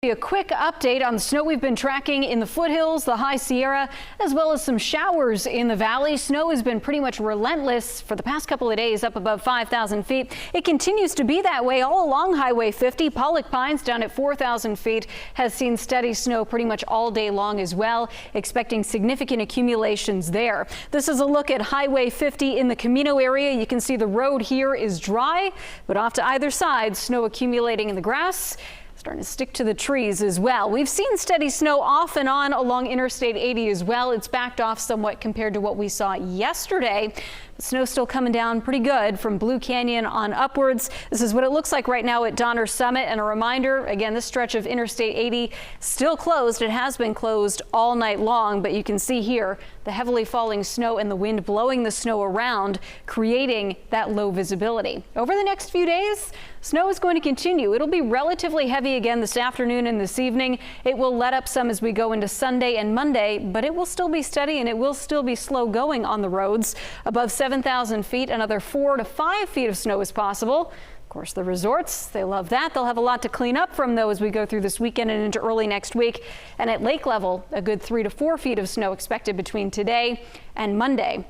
A quick update on the snow we've been tracking in the foothills, the High Sierra, as well as some showers in the valley. Snow has been pretty much relentless for the past couple of days, up above 5,000 feet. It continues to be that way all along Highway 50. Pollock Pines down at 4,000 feet has seen steady snow pretty much all day long as well, expecting significant accumulations there. This is a look at Highway 50 in the Camino area. You can see the road here is dry, but off to either side, snow accumulating in the grass. Starting to stick to the trees as well. We've seen steady snow off and on along Interstate 80 as well. It's backed off somewhat compared to what we saw yesterday. The snow's still coming down pretty good from Blue Canyon on upwards. This is what it looks like right now at Donner Summit. And a reminder, again, this stretch of Interstate 80 still closed. It has been closed all night long, but you can see here the heavily falling snow and the wind blowing the snow around, creating that low visibility. Over the next few days, snow is going to continue. It'll be relatively heavy again this afternoon and this evening. It will let up some as we go into Sunday and Monday, but it will still be steady and it will still be slow going on the roads. Above 7,000 feet, another 4 to 5 feet of snow is possible. Of course, the resorts, they love that. They'll have a lot to clean up from though as we go through this weekend and into early next week. And at lake level, a good 3 to 4 feet of snow expected between today and Monday.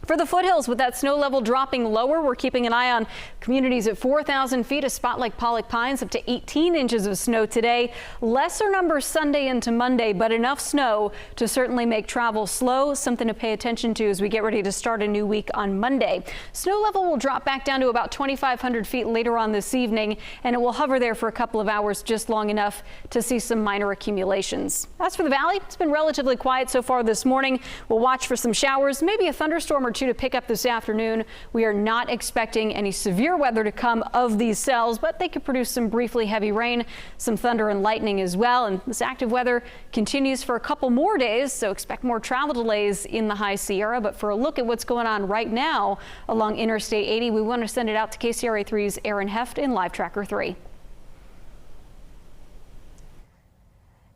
For the foothills, with that snow level dropping lower, we're keeping an eye on communities at 4,000 feet. A spot like Pollock Pines up to 18 inches of snow today. Lesser numbers Sunday into Monday, but enough snow to certainly make travel slow. Something to pay attention to as we get ready to start a new week on Monday. Snow level will drop back down to about 2,500 feet later on this evening, and it will hover there for a couple of hours, just long enough to see some minor accumulations. As for the valley, it's been relatively quiet so far this morning. We'll watch for some showers, maybe a thunderstorm or two to pick up this afternoon. We are not expecting any severe weather to come of these cells, but they could produce some briefly heavy rain, some thunder and lightning as well. And this active weather continues for a couple more days, so expect more travel delays in the High Sierra. But for a look at what's going on right now along Interstate 80, we want to send it out to KCRA 3's Aaron Heft in Live Tracker 3.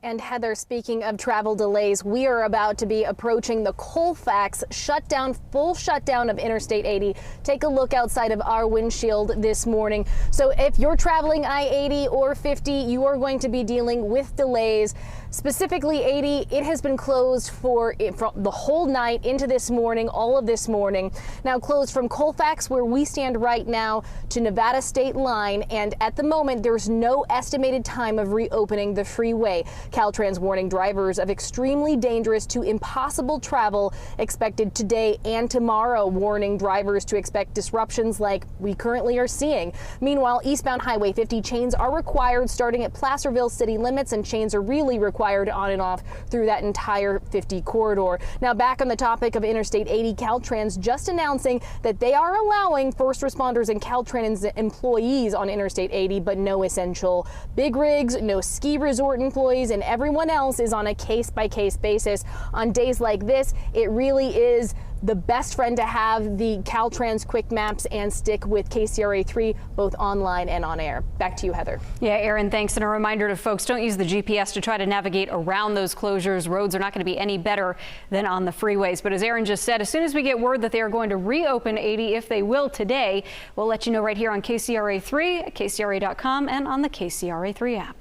And Heather, speaking of travel delays, we are about to be approaching the Colfax shutdown, full shutdown of Interstate 80. Take a look outside of our windshield this morning. So if you're traveling I-80 or 50, you are going to be dealing with delays. Specifically 80, it has been closed for the whole night into this morning, all of this morning. Now closed from Colfax, where we stand right now, to Nevada state line. And at the moment, there's no estimated time of reopening the freeway. Caltrans warning drivers of extremely dangerous to impossible travel expected today and tomorrow, warning drivers to expect disruptions like we currently are seeing. Meanwhile, eastbound Highway 50 chains are required starting at Placerville city limits, and chains are really required on and off through that entire 50 corridor. Now back on the topic of Interstate 80, Caltrans just announcing that they are allowing first responders and Caltrans employees on Interstate 80, but no essential big rigs, no ski resort employees, and everyone else is on a case-by-case basis. On days like this, it really is the best friend to have the Caltrans quick maps and stick with KCRA 3 both online and on air. Back to you, Heather. Yeah, Aaron, thanks. And a reminder to folks, don't use the GPS to try to navigate around those closures. Roads are not going to be any better than on the freeways. But as Aaron just said, as soon as we get word that they are going to reopen 80, if they will today, we'll let you know right here on KCRA 3, at KCRA.com, and on the KCRA 3 app.